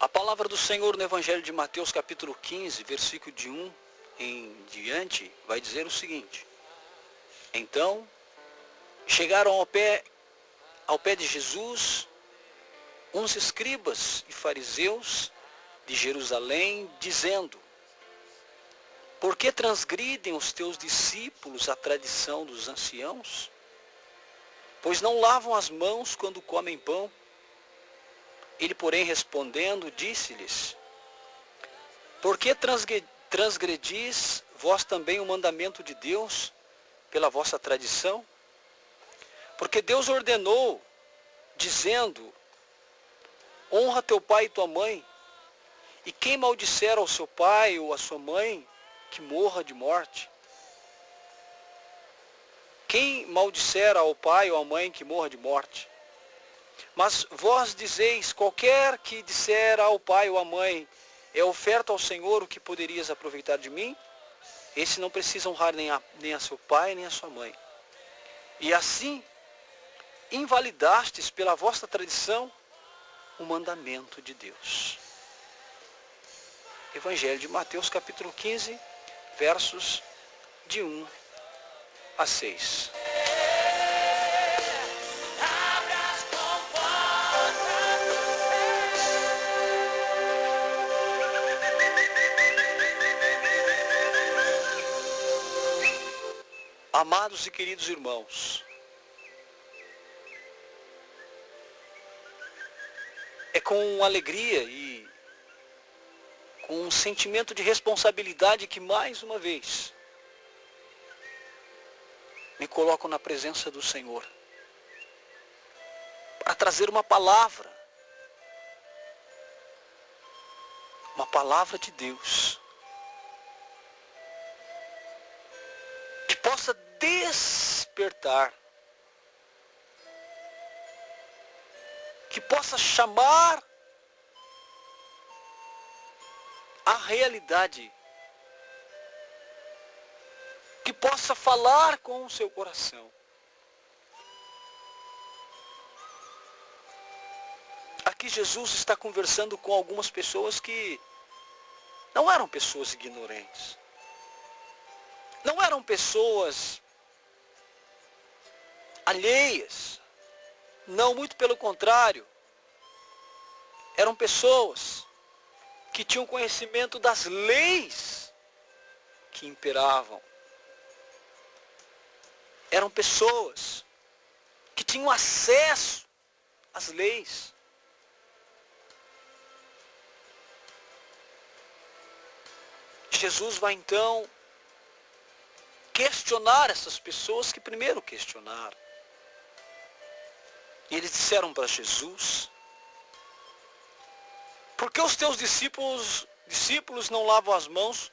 A palavra do Senhor no Evangelho de Mateus, capítulo 15, versículo de 1 em diante, vai dizer o seguinte: Então, chegaram ao pé de Jesus uns escribas e fariseus de Jerusalém, dizendo: Por que transgridem os teus discípulos a tradição dos anciãos? Pois não lavam as mãos quando comem pão. Ele, porém, respondendo, disse-lhes: Por que transgredis vós também o mandamento de Deus pela vossa tradição? Porque Deus ordenou, dizendo: Honra teu pai e tua mãe, e quem maldisser ao seu pai ou à sua mãe, que morra de morte. Quem maldisser ao pai ou à mãe, que morra de morte. Mas vós dizeis: qualquer que disser ao pai ou à mãe, é oferta ao Senhor o que poderias aproveitar de mim, esse não precisa honrar nem a seu pai, nem a sua mãe. E assim, invalidastes pela vossa tradição o mandamento de Deus. Evangelho de Mateus, capítulo 15, versos de 1 a 6. Amados e queridos irmãos, é com alegria e com um sentimento de responsabilidade que, mais uma vez, me coloco na presença do Senhor para trazer uma palavra de Deus, que possa despertar, que possa chamar a realidade, que possa falar com o seu coração. Aqui Jesus está conversando com algumas pessoas que não eram pessoas ignorantes, não eram pessoas alheias, não, muito pelo contrário, eram pessoas que tinham conhecimento das leis que imperavam. Eram pessoas que tinham acesso às leis. Jesus vai então questionar essas pessoas que primeiro questionaram. E eles disseram para Jesus: por que os teus discípulos não lavam as mãos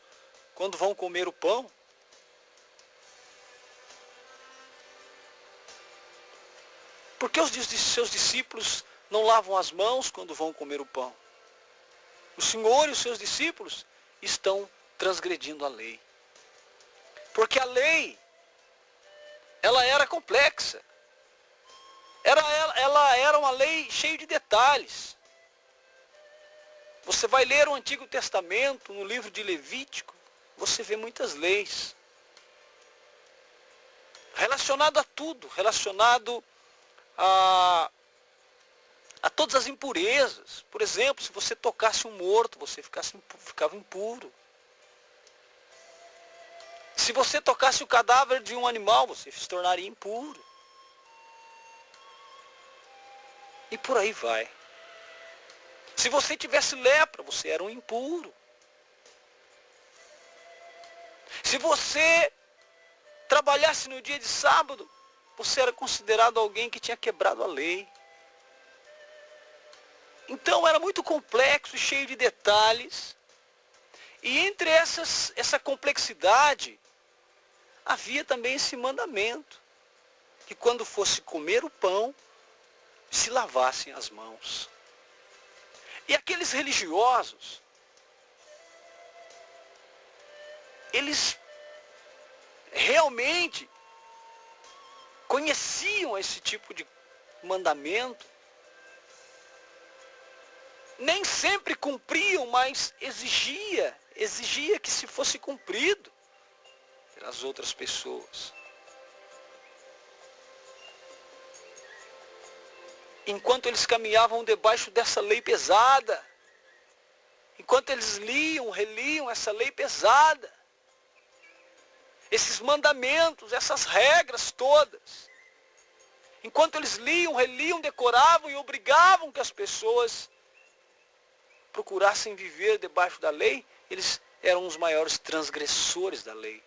quando vão comer o pão? Por que os seus discípulos não lavam as mãos quando vão comer o pão? O Senhor e os seus discípulos estão transgredindo a lei. Porque a lei, ela era complexa. Ela era uma lei cheia de detalhes. Você vai ler o Antigo Testamento, no livro de Levítico, você vê muitas leis. Relacionado a tudo, relacionado a todas as impurezas. Por exemplo, se você tocasse um morto, você ficava impuro. Se você tocasse o cadáver de um animal, você se tornaria impuro. E por aí vai. Se você tivesse lepra, você era um impuro. Se você trabalhasse no dia de sábado, você era considerado alguém que tinha quebrado a lei. Então era muito complexo e cheio de detalhes. E entre essa complexidade, havia também esse mandamento, que quando fosse comer o pão, se lavassem as mãos. E aqueles religiosos, eles realmente conheciam esse tipo de mandamento. Nem sempre cumpriam, mas exigia que se fosse cumprido pelas outras pessoas. Enquanto eles caminhavam debaixo dessa lei pesada, enquanto eles reliam essa lei pesada, esses mandamentos, essas regras todas, enquanto eles reliam, decoravam e obrigavam que as pessoas procurassem viver debaixo da lei, eles eram os maiores transgressores da lei.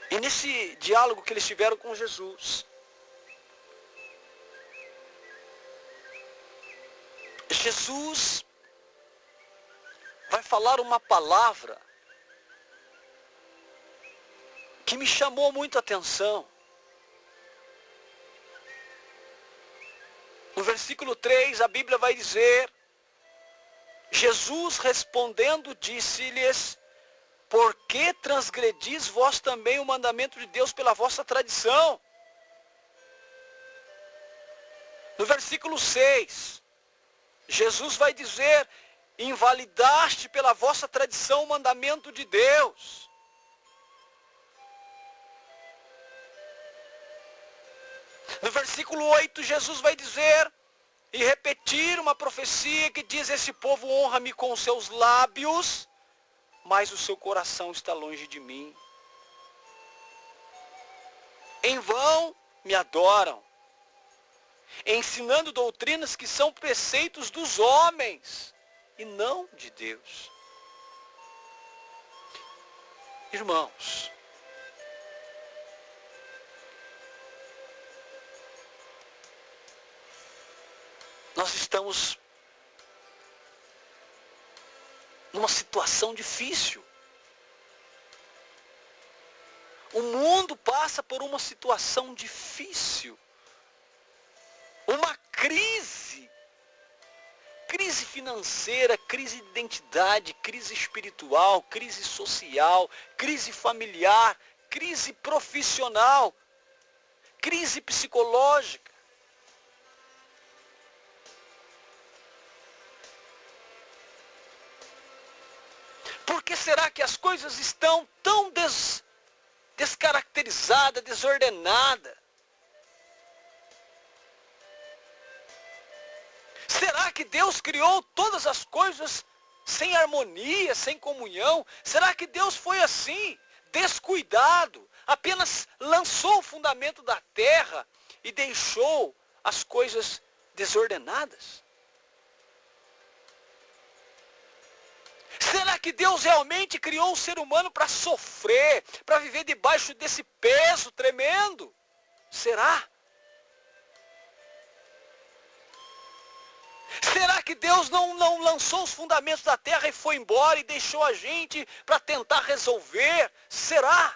E nesse diálogo que eles tiveram com Jesus, Jesus vai falar uma palavra que me chamou muito a atenção. No versículo 3, a Bíblia vai dizer: Jesus respondendo disse-lhes: por que transgredis vós também o mandamento de Deus pela vossa tradição? No versículo 6, Jesus vai dizer: invalidaste pela vossa tradição o mandamento de Deus. No versículo 8, Jesus vai dizer e repetir uma profecia que diz: esse povo honra-me com os seus lábios, mas o seu coração está longe de mim. Em vão me adoram, ensinando doutrinas que são preceitos dos homens e não de Deus. Irmãos, nós estamos numa situação difícil. O mundo passa por uma situação difícil. Uma crise. Crise financeira, crise de identidade, crise espiritual, crise social, crise familiar, crise profissional, crise psicológica. Por que será que as coisas estão tão descaracterizadas, desordenadas? Será que Deus criou todas as coisas sem harmonia, sem comunhão? Será que Deus foi assim, descuidado, apenas lançou o fundamento da terra e deixou as coisas desordenadas? Será que Deus realmente criou o ser humano para sofrer, para viver debaixo desse peso tremendo? Será? Será que Deus não lançou os fundamentos da terra e foi embora e deixou a gente para tentar resolver? Será?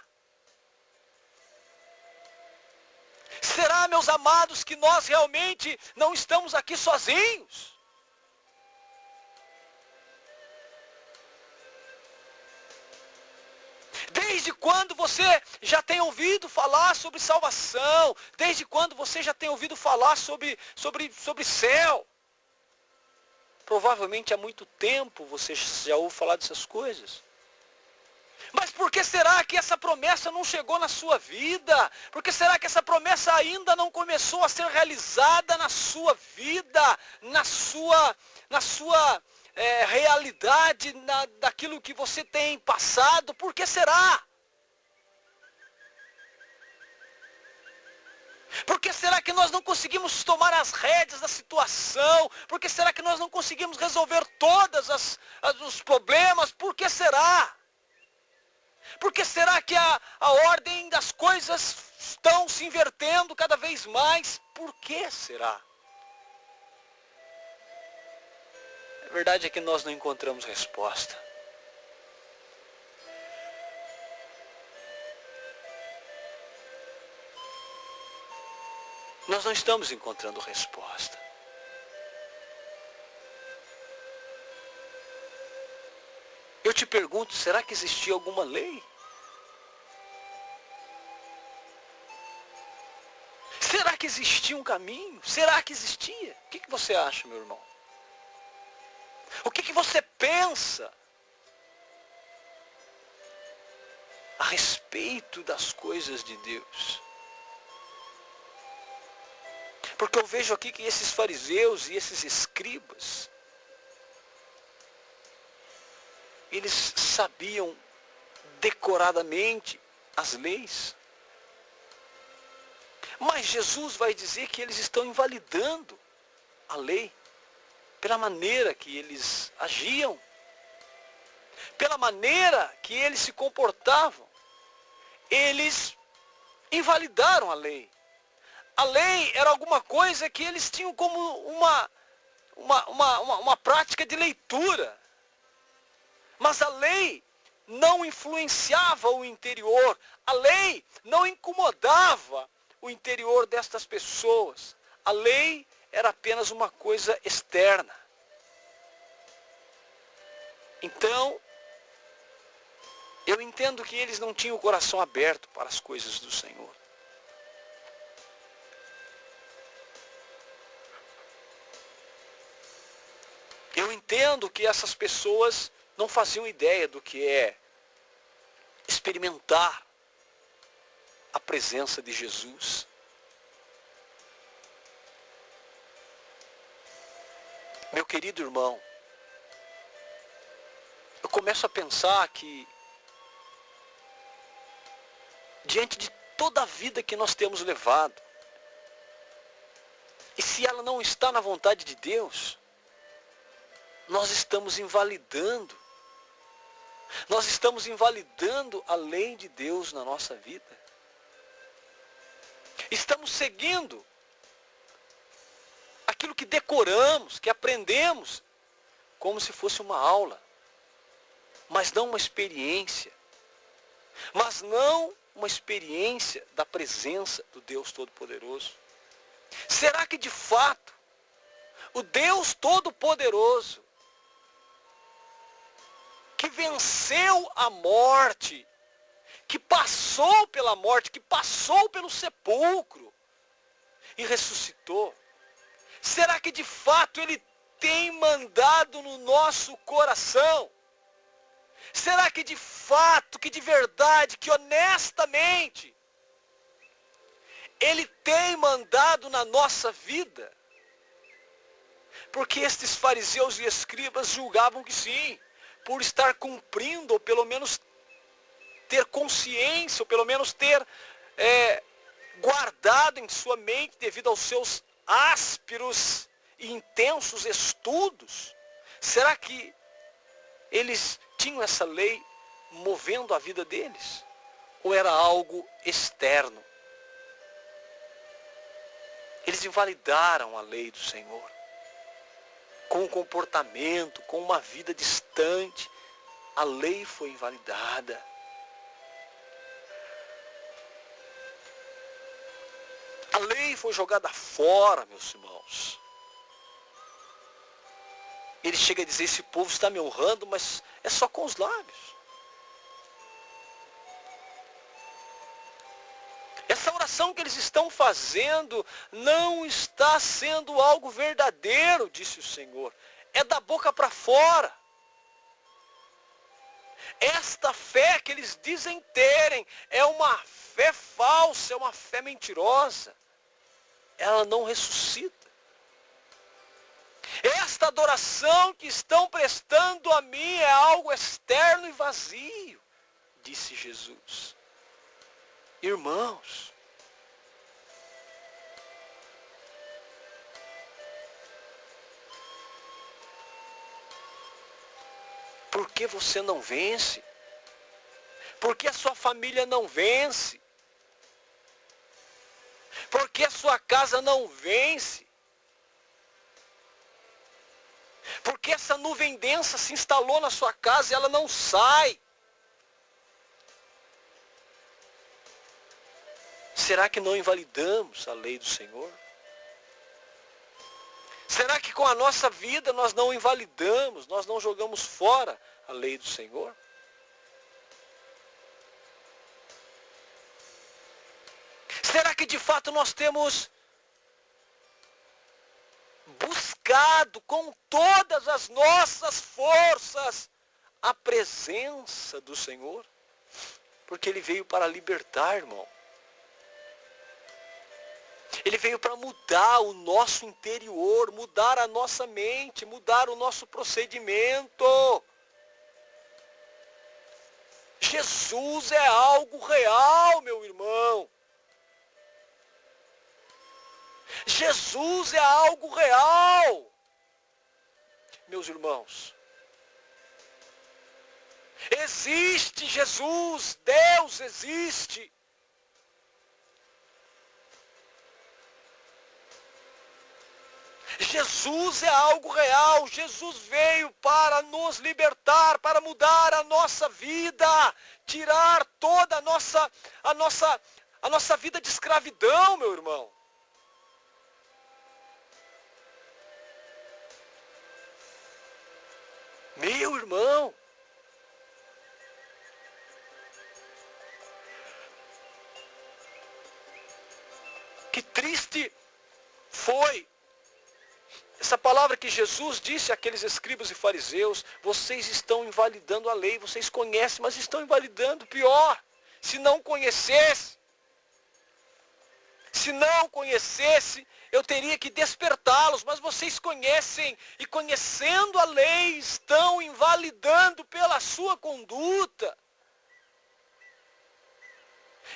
Será, meus amados, que nós realmente não estamos aqui sozinhos? Desde quando você já tem ouvido falar sobre salvação? Desde quando você já tem ouvido falar sobre céu? Provavelmente há muito tempo você já ouviu falar dessas coisas. Mas por que será que essa promessa não chegou na sua vida? Por que será que essa promessa ainda não começou a ser realizada na sua vida, na sua realidade, daquilo que você tem passado? Por que será? Por que será que nós não conseguimos tomar as rédeas da situação? Por que será que nós não conseguimos resolver todos os problemas? Por que será? Por que será que a ordem das coisas estão se invertendo cada vez mais? Por que será? A verdade é que nós não encontramos resposta. Nós não estamos encontrando resposta. Eu te pergunto, será que existia alguma lei? Será que existia um caminho? Será que existia? O que você acha, meu irmão? O que você pensa a respeito das coisas de Deus? Porque eu vejo aqui que esses fariseus e esses escribas, eles sabiam decoradamente as leis. Mas Jesus vai dizer que eles estão invalidando a lei pela maneira que eles agiam, pela maneira que eles se comportavam. Eles invalidaram a lei. A lei era alguma coisa que eles tinham como uma prática de leitura. Mas a lei não influenciava o interior. A lei não incomodava o interior destas pessoas. A lei era apenas uma coisa externa. Então, eu entendo que eles não tinham o coração aberto para as coisas do Senhor. Eu entendo que essas pessoas não faziam ideia do que é experimentar a presença de Jesus. Meu querido irmão, eu começo a pensar que, diante de toda a vida que nós temos levado, e se ela não está na vontade de Deus, nós estamos invalidando a lei de Deus na nossa vida. Estamos seguindo aquilo que decoramos, que aprendemos, como se fosse uma aula, mas não uma experiência. Mas não uma experiência da presença do Deus Todo-Poderoso. Será que de fato o Deus Todo-Poderoso, que venceu a morte, que passou pela morte, que passou pelo sepulcro e ressuscitou, será que de fato Ele tem mandado no nosso coração? Será que de fato, que de verdade, que honestamente, Ele tem mandado na nossa vida? Porque estes fariseus e escribas julgavam que sim, por estar cumprindo, ou pelo menos ter consciência, ou pelo menos ter guardado em sua mente, devido aos seus ásperos e intensos estudos. Será que eles tinham essa lei movendo a vida deles? Ou era algo externo? Eles invalidaram a lei do Senhor. Com um comportamento, com uma vida distante, a lei foi invalidada. A lei foi jogada fora, meus irmãos. Ele chega a dizer, esse povo está me honrando, mas é só com os lábios. Essa oração que eles estão fazendo não está sendo algo verdadeiro, disse o Senhor. É da boca para fora. Esta fé que eles dizem terem é uma fé falsa, é uma fé mentirosa. Ela não ressuscita. Esta adoração que estão prestando a mim é algo externo e vazio, disse Jesus. Irmãos, por que você não vence? Por que a sua família não vence? Por que a sua casa não vence? Por que essa nuvem densa se instalou na sua casa e ela não sai? Será que não invalidamos a lei do Senhor? Será que com a nossa vida nós não invalidamos, nós não jogamos fora a lei do Senhor? Será que de fato nós temos buscado com todas as nossas forças a presença do Senhor? Porque Ele veio para libertar, irmão. Ele veio para mudar o nosso interior, mudar a nossa mente, mudar o nosso procedimento. Jesus é algo real, meu irmão. Jesus é algo real. Meus irmãos, existe Jesus, Deus existe. Jesus é algo real. Jesus veio para nos libertar, para mudar a nossa vida, tirar toda a nossa vida de escravidão, meu irmão. Meu irmão, que triste foi essa palavra que Jesus disse àqueles escribas e fariseus: vocês estão invalidando a lei, vocês conhecem, mas estão invalidando. Pior, se não conhecesse, eu teria que despertá-los, mas vocês conhecem, e conhecendo a lei, estão invalidando pela sua conduta.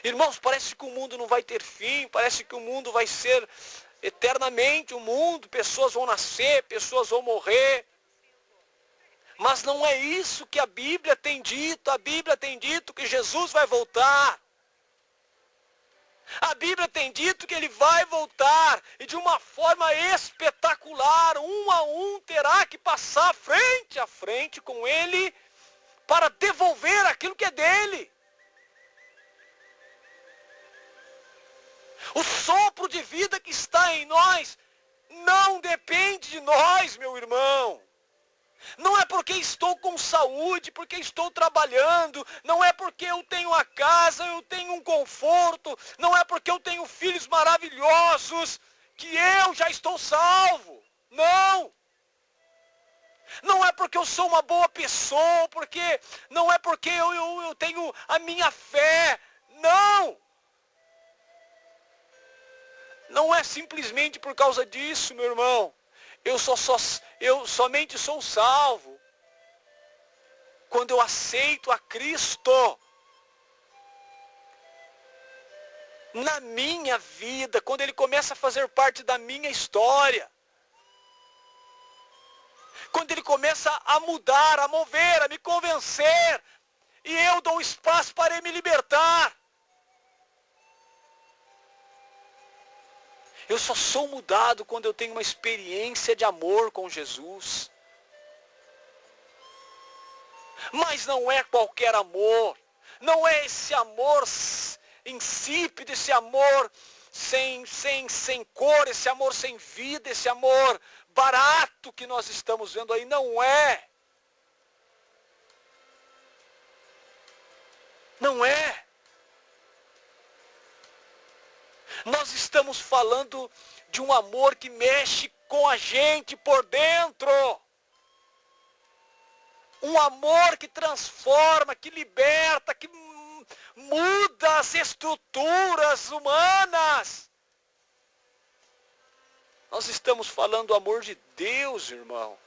Irmãos, parece que o mundo não vai ter fim, parece que o mundo vai ser eternamente o mundo, pessoas vão nascer, pessoas vão morrer. Mas não é isso que a Bíblia tem dito. A Bíblia tem dito que Jesus vai voltar. A Bíblia tem dito que Ele vai voltar, e de uma forma espetacular, um a um terá que passar frente a frente com Ele para devolver aquilo que é dele. O sopro de vida que está em nós não depende de nós, meu irmão. Não é porque estou com saúde, porque estou trabalhando, não é porque eu tenho a casa, eu tenho um conforto, não é porque eu tenho filhos maravilhosos que eu já estou salvo. Não! Não é porque eu sou uma boa pessoa, não é porque eu tenho a minha fé. Não! Não é simplesmente por causa disso, meu irmão. Eu somente sou salvo quando eu aceito a Cristo na minha vida, quando Ele começa a fazer parte da minha história. Quando Ele começa a mudar, a mover, a me convencer, e eu dou espaço para Ele me libertar. Eu só sou mudado quando eu tenho uma experiência de amor com Jesus. Mas não é qualquer amor. Não é esse amor insípido, esse amor sem cor, esse amor sem vida, esse amor barato que nós estamos vendo aí. Não é. Não é. Nós estamos falando de um amor que mexe com a gente por dentro. Um amor que transforma, que liberta, que muda as estruturas humanas. Nós estamos falando do amor de Deus, irmão.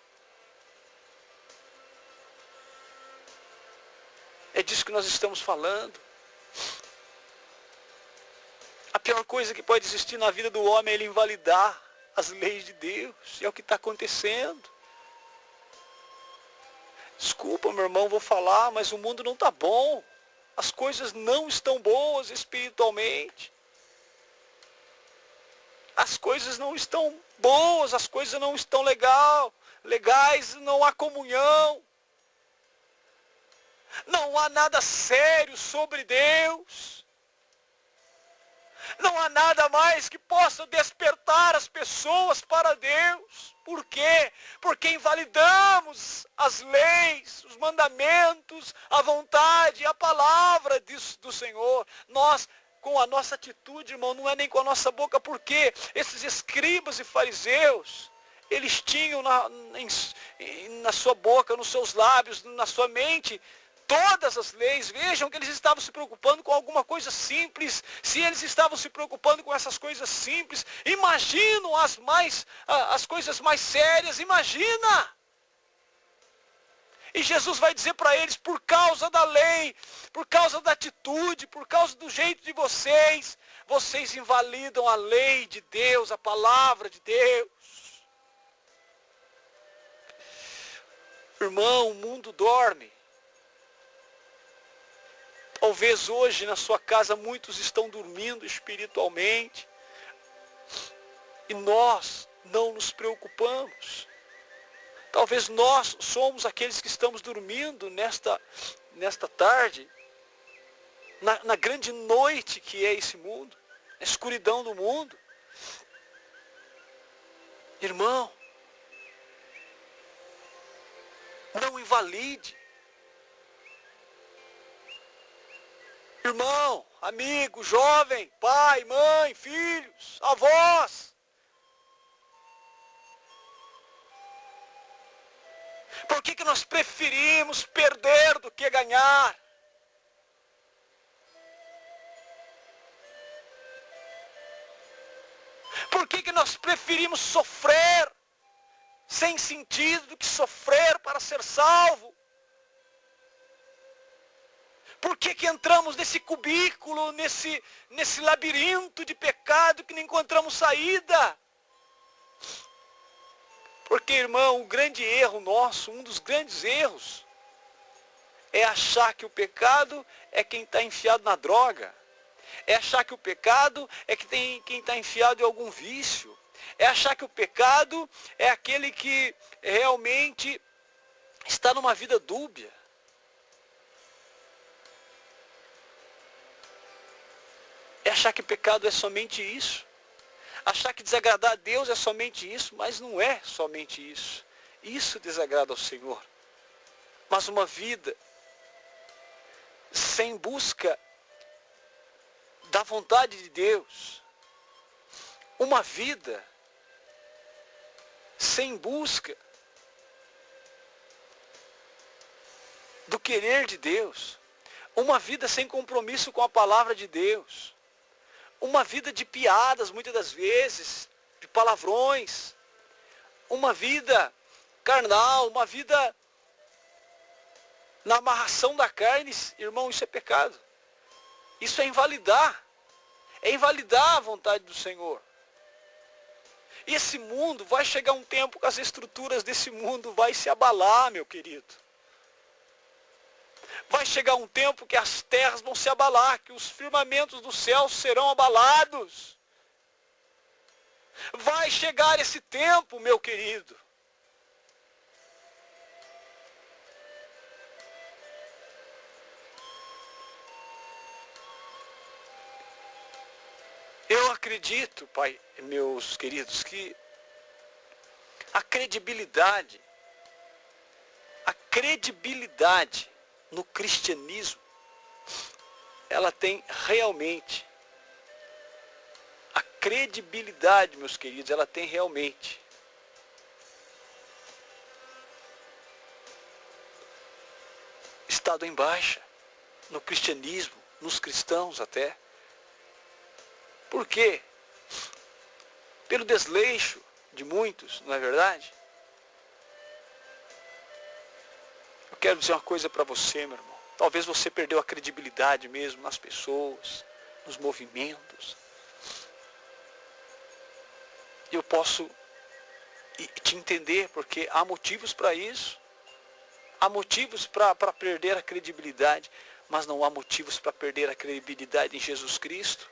É disso que nós estamos falando. A pior coisa que pode existir na vida do homem é ele invalidar as leis de Deus. E é o que está acontecendo. Desculpa, meu irmão, vou falar, mas o mundo não está bom. As coisas não estão boas espiritualmente. As coisas não estão boas, as coisas não estão legais, não há comunhão. Não há nada sério sobre Deus. Não há nada mais que possa despertar as pessoas para Deus. Por quê? Porque invalidamos as leis, os mandamentos, a vontade, a palavra do Senhor. Nós, com a nossa atitude, irmão, não é nem com a nossa boca, porque esses escribas e fariseus, eles tinham na sua boca, nos seus lábios, na sua mente, todas as leis. Vejam que eles estavam se preocupando com alguma coisa simples. Se eles estavam se preocupando com essas coisas simples, imaginam as coisas mais sérias, imagina! E Jesus vai dizer para eles, por causa da lei, por causa da atitude, por causa do jeito de vocês, vocês invalidam a lei de Deus, a palavra de Deus. Irmão, o mundo dorme. Talvez hoje na sua casa muitos estão dormindo espiritualmente. E nós não nos preocupamos. Talvez nós somos aqueles que estamos dormindo nesta tarde, na grande noite que é esse mundo, na escuridão do mundo. Irmão, não invalide. Irmão, amigo, jovem, pai, mãe, filhos, avós. Por que nós preferimos perder do que ganhar? Por que nós preferimos sofrer sem sentido do que sofrer para ser salvo? Por que entramos nesse cubículo, nesse labirinto de pecado que não encontramos saída? Porque, irmão, o grande erro nosso, um dos grandes erros, é achar que o pecado é quem está enfiado na droga. É achar que o pecado é quem está enfiado em algum vício. É achar que o pecado é aquele que realmente está numa vida dúbia. É achar que pecado é somente isso. Achar que desagradar a Deus é somente isso, mas não é somente isso. Isso desagrada ao Senhor. Mas uma vida sem busca da vontade de Deus, uma vida sem busca do querer de Deus, uma vida sem compromisso com a palavra de Deus, uma vida de piadas, muitas das vezes, de palavrões, uma vida carnal, uma vida na amarração da carne, irmão, isso é pecado. Isso é invalidar a vontade do Senhor. E esse mundo, vai chegar um tempo que as estruturas desse mundo vai se abalar, meu querido. Vai chegar um tempo que as terras vão se abalar, que os firmamentos do céu serão abalados. Vai chegar esse tempo, meu querido. Eu acredito, pai, meus queridos, que a credibilidade no cristianismo, ela tem realmente, a credibilidade, meus queridos, ela tem realmente estado em baixa no cristianismo, nos cristãos até. Por quê? Pelo desleixo de muitos, não é verdade? Eu quero dizer uma coisa para você, meu irmão. Talvez você perdeu a credibilidade mesmo nas pessoas, nos movimentos. Eu posso te entender, porque há motivos para isso. Há motivos para perder a credibilidade, mas não há motivos para perder a credibilidade em Jesus Cristo.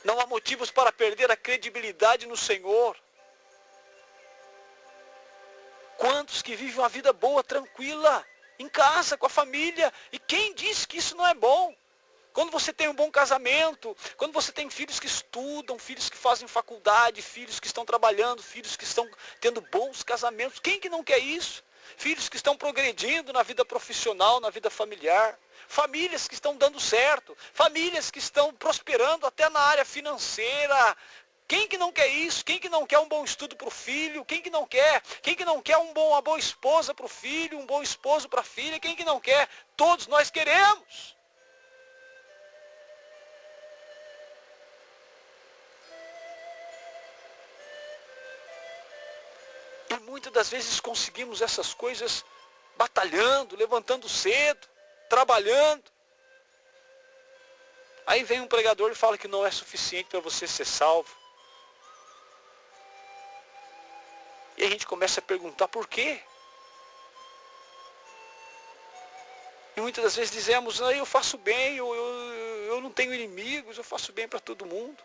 Não há motivos para perder a credibilidade no Senhor. Quantos que vivem uma vida boa, tranquila, em casa, com a família, e quem disse que isso não é bom? Quando você tem um bom casamento, quando você tem filhos que estudam, filhos que fazem faculdade, filhos que estão trabalhando, filhos que estão tendo bons casamentos, quem que não quer isso? Filhos que estão progredindo na vida profissional, na vida familiar, famílias que estão dando certo, famílias que estão prosperando até na área financeira. Quem que não quer isso? Quem que não quer um bom estudo para o filho? Quem que não quer? Quem que não quer uma boa esposa para o filho, um bom esposo para a filha? Quem que não quer? Todos nós queremos. E muitas das vezes conseguimos essas coisas batalhando, levantando cedo, trabalhando. Aí vem um pregador e fala que não é suficiente para você ser salvo. E a gente começa a perguntar por quê? E muitas das vezes dizemos, ah, eu faço bem, eu não tenho inimigos, eu faço bem para todo mundo.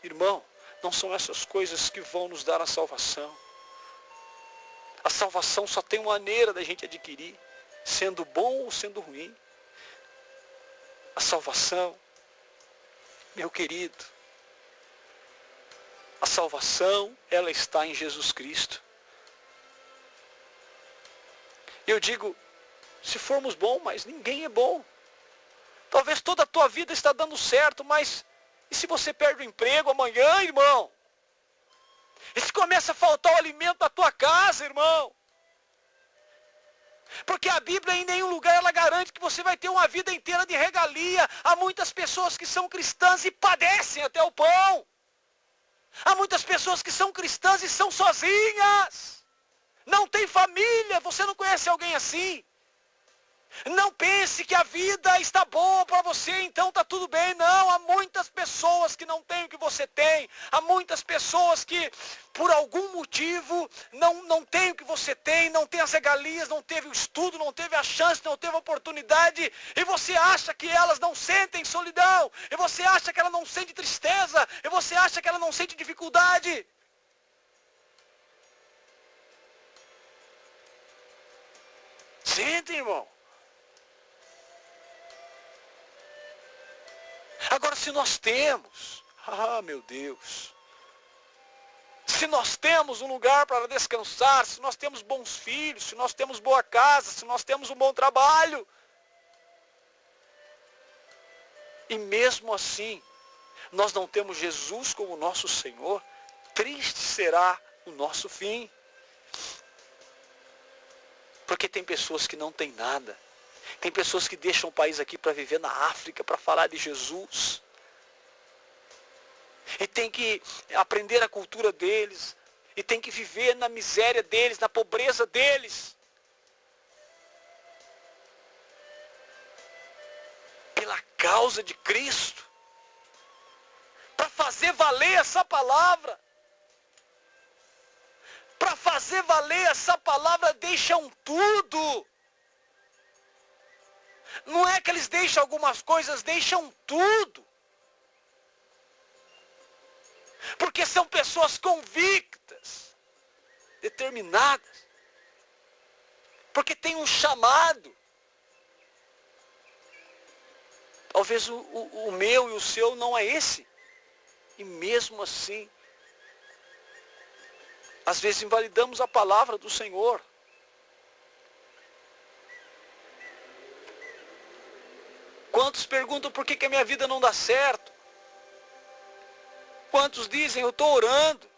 Irmão, não são essas coisas que vão nos dar a salvação. A salvação só tem uma maneira da gente adquirir, sendo bom ou sendo ruim. A salvação, meu querido, a salvação, ela está em Jesus Cristo. Eu digo, se formos bons, mas ninguém é bom. Talvez toda a tua vida está dando certo, mas e se você perde o emprego amanhã, irmão? E se começa a faltar o alimento da tua casa, irmão? Porque a Bíblia em nenhum lugar ela garante que você vai ter uma vida inteira de regalia. Há muitas pessoas que são cristãs e padecem até o pão. Há muitas pessoas que são cristãs e são sozinhas. Não tem família, você não conhece alguém assim? Não pense que a vida está boa para você, então está tudo bem. Não, há muitas pessoas que não têm o que você tem. Há muitas pessoas que, por algum motivo, não têm o que você tem, não tem as regalias, não teve o estudo, não teve a chance, não teve a oportunidade. E você acha que elas não sentem solidão. E você acha que ela não sente tristeza. E você acha que ela não sente dificuldade. Sentem, irmão. Agora, se nós temos, meu Deus, se nós temos um lugar para descansar, se nós temos bons filhos, se nós temos boa casa, se nós temos um bom trabalho, e mesmo assim, nós não temos Jesus como nosso Senhor, triste será o nosso fim. Porque tem pessoas que não têm nada. Tem pessoas que deixam o país aqui para viver na África, para falar de Jesus. E tem que aprender a cultura deles. E tem que viver na miséria deles, na pobreza deles. Pela causa de Cristo. Para fazer valer essa palavra. Para fazer valer essa palavra, deixam tudo. Não é que eles deixam algumas coisas, deixam tudo. Porque são pessoas convictas, determinadas. Porque tem um chamado. Talvez o meu e o seu não é esse. E mesmo assim, às vezes invalidamos a palavra do Senhor. Quantos perguntam por que a minha vida não dá certo? Quantos dizem eu estou orando?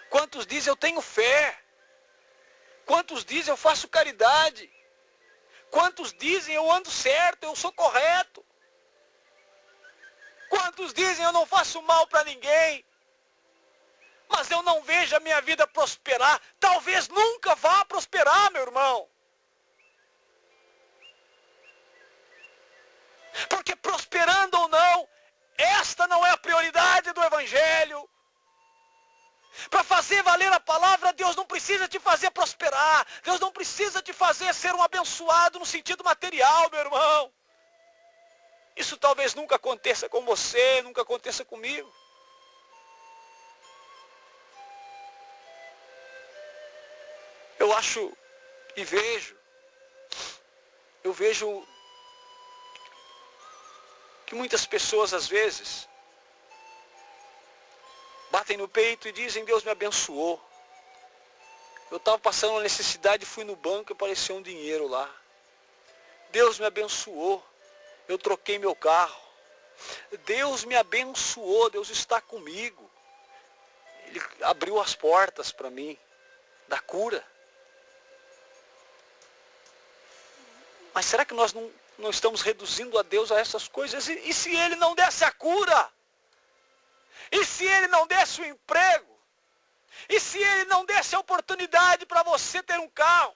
Quantos dizem eu tenho fé? Quantos dizem eu faço caridade? Quantos dizem eu ando certo, eu sou correto? Quantos dizem eu não faço mal para ninguém? Mas eu não vejo a minha vida prosperar. Talvez nunca vá prosperar, meu irmão. Porque prosperando ou não, esta não é a prioridade do Evangelho. Para fazer valer a palavra, Deus não precisa te fazer prosperar. Deus não precisa te fazer ser um abençoado no sentido material, meu irmão. Isso talvez nunca aconteça com você, nunca aconteça comigo. Eu acho e vejo, eu vejo que muitas pessoas às vezes batem no peito e dizem: Deus me abençoou. Eu estava passando uma necessidade, fui no banco e apareceu um dinheiro lá. Deus me abençoou. Eu troquei meu carro. Deus me abençoou. Deus está comigo. Ele abriu as portas para mim da cura. Mas será que nós não estamos reduzindo a Deus a essas coisas? E se Ele não desse a cura? E se Ele não desse o emprego? E se Ele não desse a oportunidade para você ter um carro?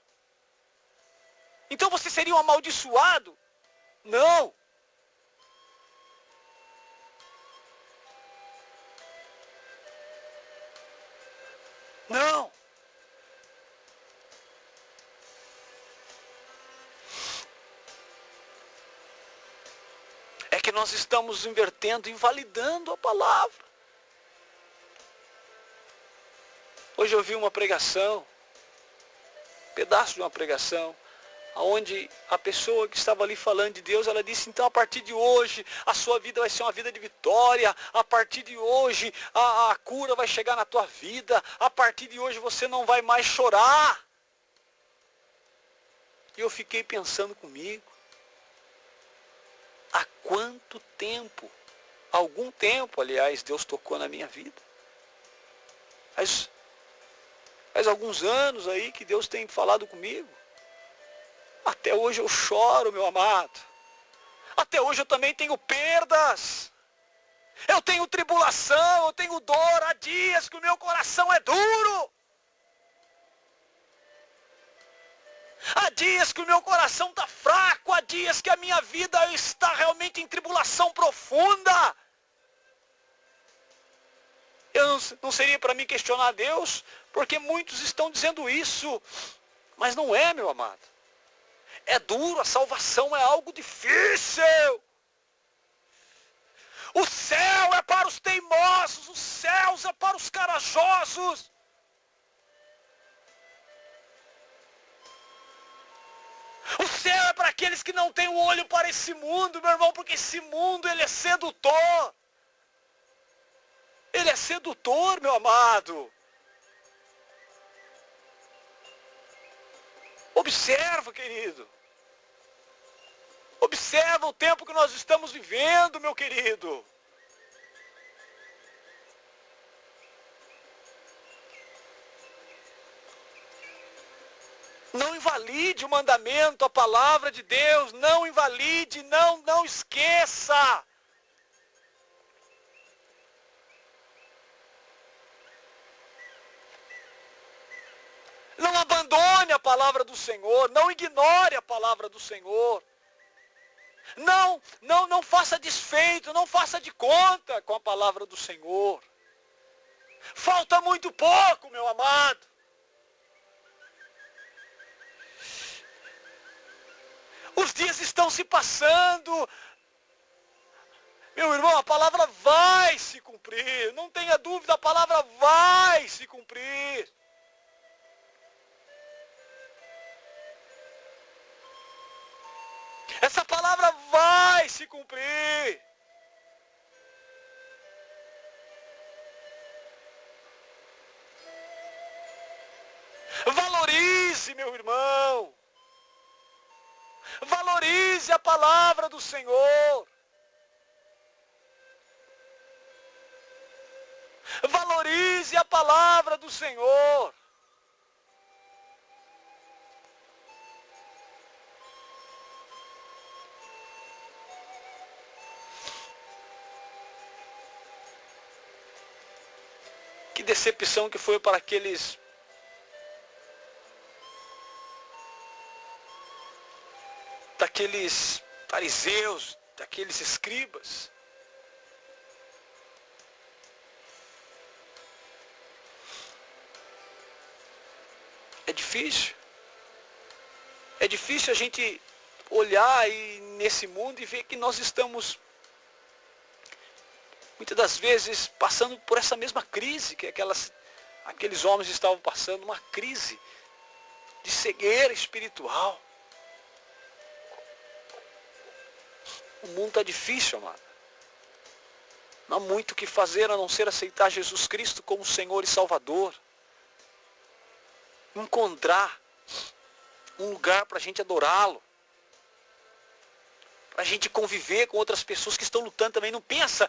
Então você seria um amaldiçoado? Não. Não. É que nós estamos invertendo, invalidando a palavra. Hoje eu vi uma pregação, um pedaço de uma pregação, onde a pessoa que estava ali falando de Deus, ela disse: então a partir de hoje a sua vida vai ser uma vida de vitória, a partir de hoje a cura vai chegar na tua vida, a partir de hoje você não vai mais chorar. E eu fiquei pensando comigo, há quanto tempo, algum tempo aliás, Deus tocou na minha vida. Faz alguns anos aí que Deus tem falado comigo. Até hoje eu choro, meu amado. Até hoje eu também tenho perdas. Eu tenho tribulação, eu tenho dor. Há dias que o meu coração é duro. Há dias que o meu coração está fraco. Há dias que a minha vida está realmente em tribulação profunda. Eu não seria para mim questionar Deus, porque muitos estão dizendo isso. Mas não é, meu amado. É duro, a salvação é algo difícil. O céu é para os teimosos, os céus é para os corajosos. O céu é para aqueles que não têm o olho para esse mundo, meu irmão, porque esse mundo ele é sedutor. Ele é sedutor, meu amado. Observa, querido. Observa o tempo que nós estamos vivendo, meu querido. Não invalide o mandamento, a palavra de Deus. Não invalide, não esqueça. Não abandone a palavra do Senhor. Não ignore a palavra do Senhor. Não faça desfeito, não faça de conta com a palavra do Senhor. Falta muito pouco, meu amado. Os dias estão se passando. Meu irmão, a palavra vai se cumprir. Não tenha dúvida, a palavra vai se cumprir. Essa palavra vai se cumprir. Valorize, meu irmão. Valorize a palavra do Senhor. Valorize a palavra do Senhor. Que decepção que foi para aqueles daqueles fariseus, daqueles escribas. É difícil. É difícil a gente olhar aí nesse mundo e ver que nós estamos, muitas das vezes, passando por essa mesma crise que aqueles homens estavam passando, uma crise de cegueira espiritual. O mundo está difícil, amado. Não há muito o que fazer a não ser aceitar Jesus Cristo como Senhor e Salvador. Encontrar um lugar para a gente adorá-lo. Para a gente conviver com outras pessoas que estão lutando também. Não pensa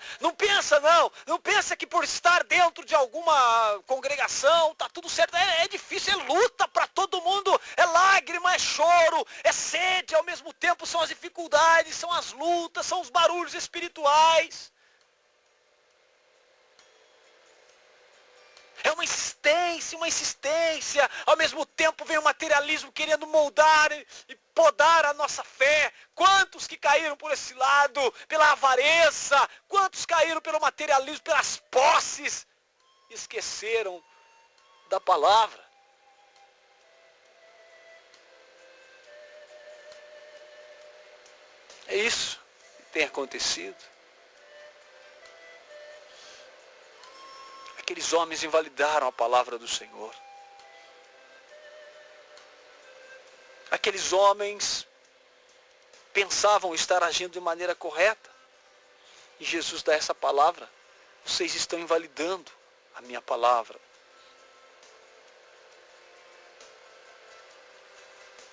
não. Não pensa que por estar dentro de alguma congregação tá tudo certo. É difícil, é luta para todo mundo. É lágrima, é choro, é sede. Ao mesmo tempo são as dificuldades, são as lutas, são os barulhos espirituais. É uma insistência, ao mesmo tempo vem o materialismo querendo moldar e podar a nossa fé. Quantos que caíram por esse lado, pela avareza, quantos caíram pelo materialismo, pelas posses, esqueceram da palavra. É isso que tem acontecido. Aqueles homens invalidaram a palavra do Senhor. Aqueles homens pensavam estar agindo de maneira correta. E Jesus dá essa palavra. Vocês estão invalidando a minha palavra.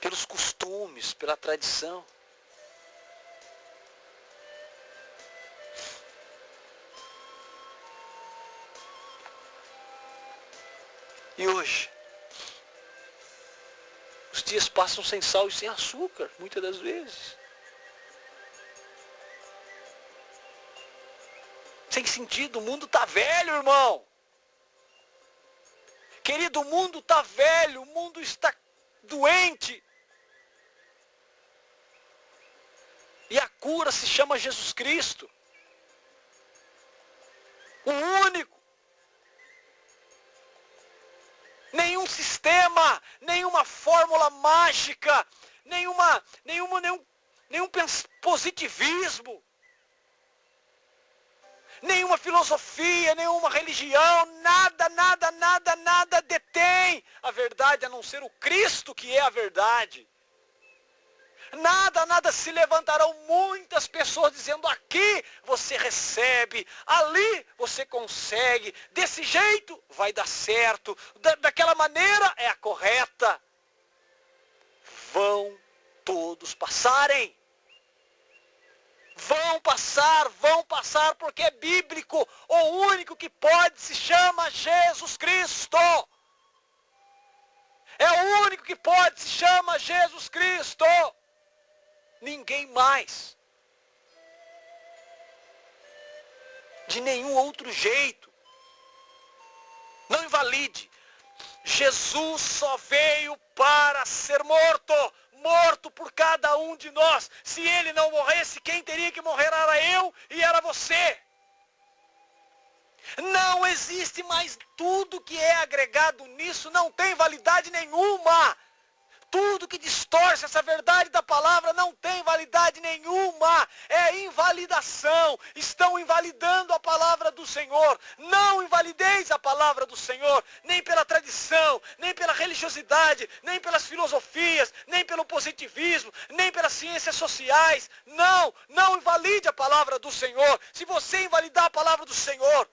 Pelos costumes, pela tradição. E hoje, os dias passam sem sal e sem açúcar, muitas das vezes. Sem sentido, o mundo está velho, irmão. Querido, o mundo está velho, o mundo está doente. E a cura se chama Jesus Cristo. O único. Nenhum sistema, nenhuma fórmula mágica, nenhum positivismo, nenhuma filosofia, nenhuma religião, nada detém a verdade a não ser o Cristo que é a verdade. Nada se levantarão muitas pessoas dizendo aqui você recebe, ali você consegue, desse jeito vai dar certo, daquela maneira é a correta. Vão todos passarem. Vão passar porque é bíblico. O único que pode se chama Jesus Cristo. É o único que pode se chama Jesus Cristo. Ninguém mais. De nenhum outro jeito. Não invalide. Jesus só veio para ser morto. Morto por cada um de nós. Se ele não morresse, quem teria que morrer era eu e era você. Não existe mais. Tudo que é agregado nisso não tem validade nenhuma. Tudo que distorce essa verdade da palavra não tem validade nenhuma. É invalidação. Estão invalidando a palavra do Senhor. Não invalideis a palavra do Senhor. Nem pela tradição, nem pela religiosidade, nem pelas filosofias, nem pelo positivismo, nem pelas ciências sociais. Não invalide a palavra do Senhor. Se você invalidar a palavra do Senhor,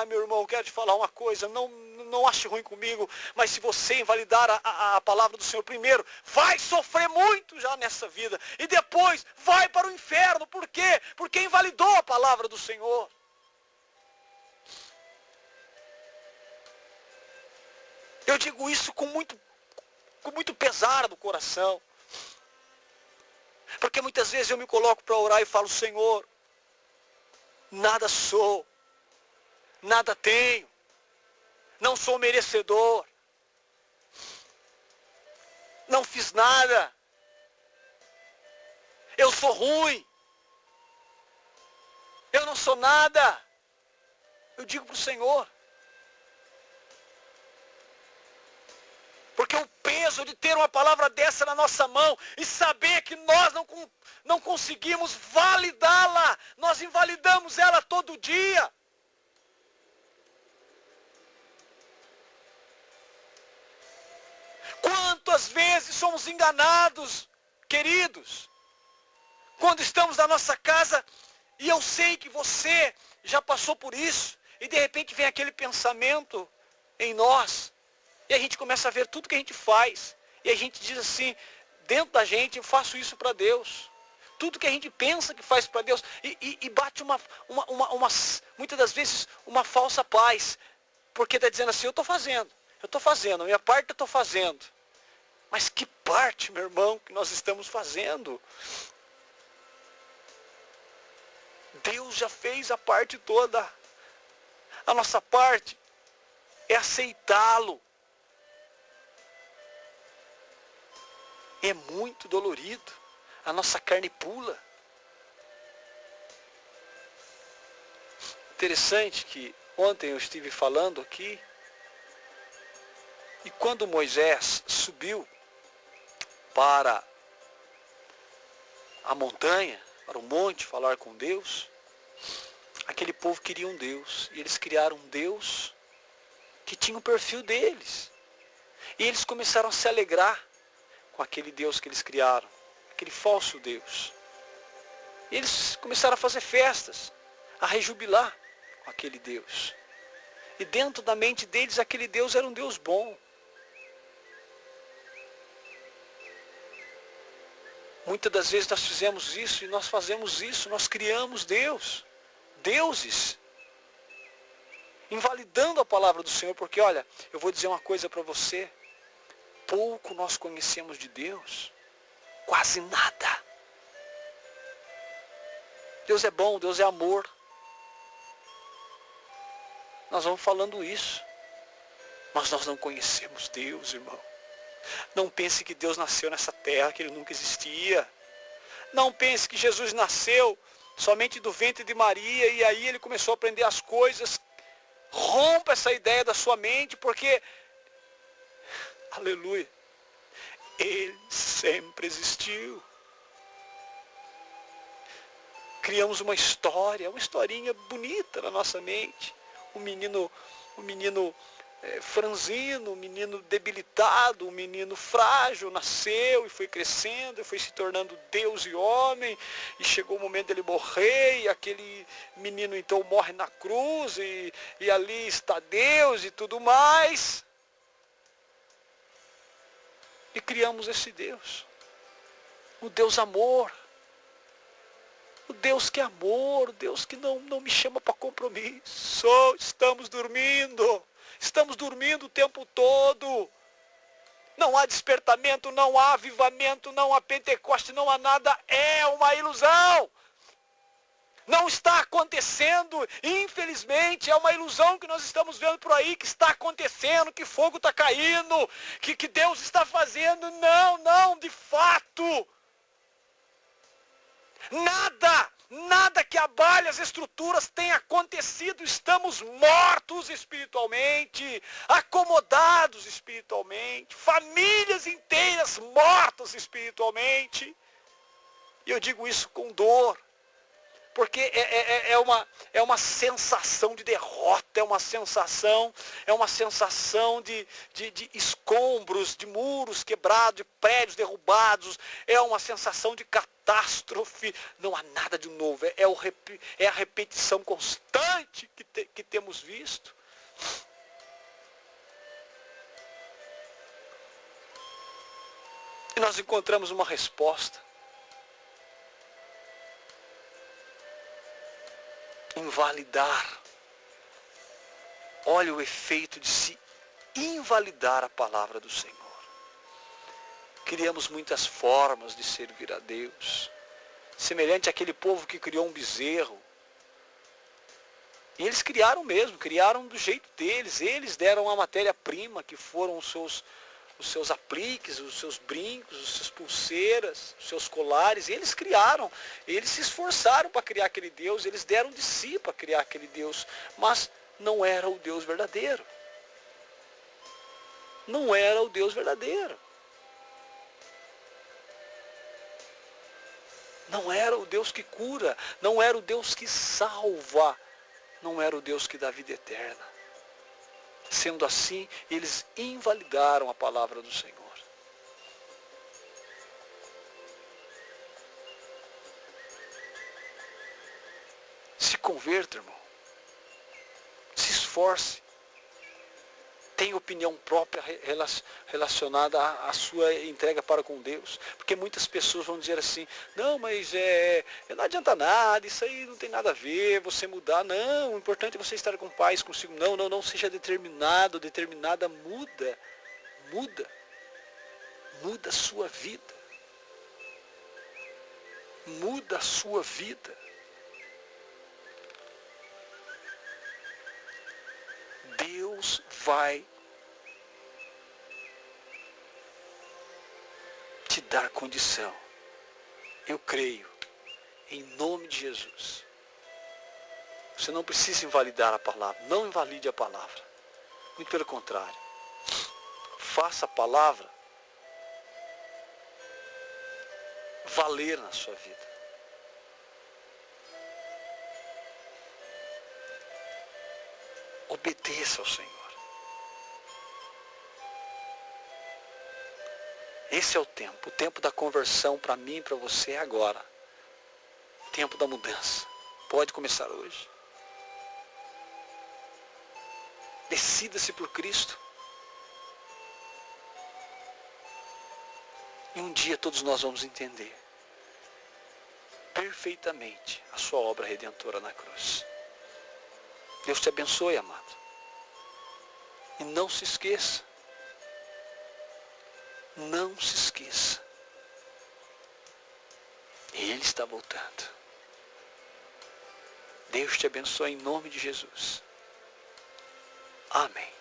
meu irmão, quero te falar uma coisa, não ache ruim comigo, mas se você invalidar a palavra do Senhor primeiro, vai sofrer muito já nessa vida, e depois vai para o inferno. Por quê? Porque invalidou a palavra do Senhor. Eu digo isso com muito pesar no coração, porque muitas vezes eu me coloco para orar e falo: Senhor, nada sou, nada tenho, não sou merecedor, não fiz nada, eu sou ruim, eu não sou nada. Eu digo para o Senhor, porque o peso de ter uma palavra dessa na nossa mão e saber que nós não conseguimos validá-la, nós invalidamos ela todo dia. Quantas vezes somos enganados, queridos? quando estamos na nossa casa, e eu sei que você já passou por isso, e de repente vem aquele pensamento em nós, e a gente começa a ver tudo que a gente faz, e a gente diz assim, dentro da gente, eu faço isso para Deus. Tudo que a gente pensa que faz para Deus, e bate muitas das vezes uma falsa paz, porque está dizendo assim, eu estou fazendo, a minha parte eu estou fazendo. Mas que parte, meu irmão, que nós estamos fazendo? Deus já fez a parte toda. A nossa parte é aceitá-lo. É muito dolorido. A nossa carne pula. Interessante que ontem eu estive falando aqui, e quando Moisés subiu para a montanha, para o monte, falar com Deus, aquele povo queria um Deus, e eles criaram um Deus que tinha o perfil deles. E eles começaram a se alegrar com aquele Deus que eles criaram, aquele falso Deus. E eles começaram a fazer festas, a rejubilar com aquele Deus. E dentro da mente deles, aquele Deus era um Deus bom. Muitas das vezes nós fizemos isso, e nós fazemos isso, nós criamos deuses, invalidando a palavra do Senhor, porque olha, eu vou dizer uma coisa para você, pouco nós conhecemos de Deus, quase nada. Deus é bom, Deus é amor. Nós vamos falando isso, mas nós não conhecemos Deus, irmão. Não pense que Deus nasceu nessa terra, que Ele nunca existia. Não pense que Jesus nasceu somente do ventre de Maria e aí Ele começou a aprender as coisas. Rompa essa ideia da sua mente, porque, aleluia, Ele sempre existiu. Criamos uma história, uma historinha bonita na nossa mente. Um menino franzino, um menino debilitado, um menino frágil, nasceu e foi crescendo, e foi se tornando Deus e homem, e chegou o momento dele morrer, e aquele menino então morre na cruz, e ali está Deus e tudo mais. E criamos esse Deus, o Deus amor, o Deus que é amor, o Deus que não me chama para compromisso. Estamos dormindo o tempo todo. Não há despertamento, não há avivamento, não há Pentecoste, não há nada. É uma ilusão. Não está acontecendo, infelizmente, é uma ilusão que nós estamos vendo por aí, que está acontecendo, que fogo está caindo, que Deus está fazendo. Não, de fato. Nada que abale as estruturas tem acontecido. Estamos mortos espiritualmente, acomodados espiritualmente, famílias inteiras mortas espiritualmente. E eu digo isso com dor, porque é uma sensação de derrota, é uma sensação de escombros, de muros quebrados, de prédios derrubados, é uma sensação de catástrofe. Não há nada de novo, é a repetição constante que temos visto. E nós encontramos uma resposta. Invalidar. Olha o efeito de se invalidar a palavra do Senhor. Criamos muitas formas de servir a Deus, semelhante àquele povo que criou um bezerro. E eles criaram do jeito deles. Eles deram a matéria-prima, que foram os seus apliques, os seus brincos, as suas pulseiras, os seus colares. Eles criaram, eles se esforçaram para criar aquele Deus, eles deram de si para criar aquele Deus, mas não era o Deus verdadeiro. Não era o Deus verdadeiro. Não era o Deus que cura, não era o Deus que salva, não era o Deus que dá vida eterna. Sendo assim, eles invalidaram a palavra do Senhor. Se converta, irmão. Se esforce. Tenha opinião própria relacionada à sua entrega para com Deus. Porque muitas pessoas vão dizer assim, não, mas não adianta nada, isso aí não tem nada a ver, você mudar. Não, o importante é você estar com paz consigo. Não, seja determinado, determinada, muda. Muda a sua vida. Muda a sua vida. Deus vai te dar condição. Eu creio. Em nome de Jesus. Você não precisa invalidar a palavra. Não invalide a palavra. Muito pelo contrário. Faça a palavra valer na sua vida. Obedeça ao Senhor. Esse é o tempo da conversão para mim e para você é agora. O tempo da mudança. Pode começar hoje. Decida-se por Cristo. E um dia todos nós vamos entender perfeitamente a sua obra redentora na cruz. Deus te abençoe, amado. E não se esqueça. Não se esqueça. Ele está voltando. Deus te abençoe em nome de Jesus. Amém.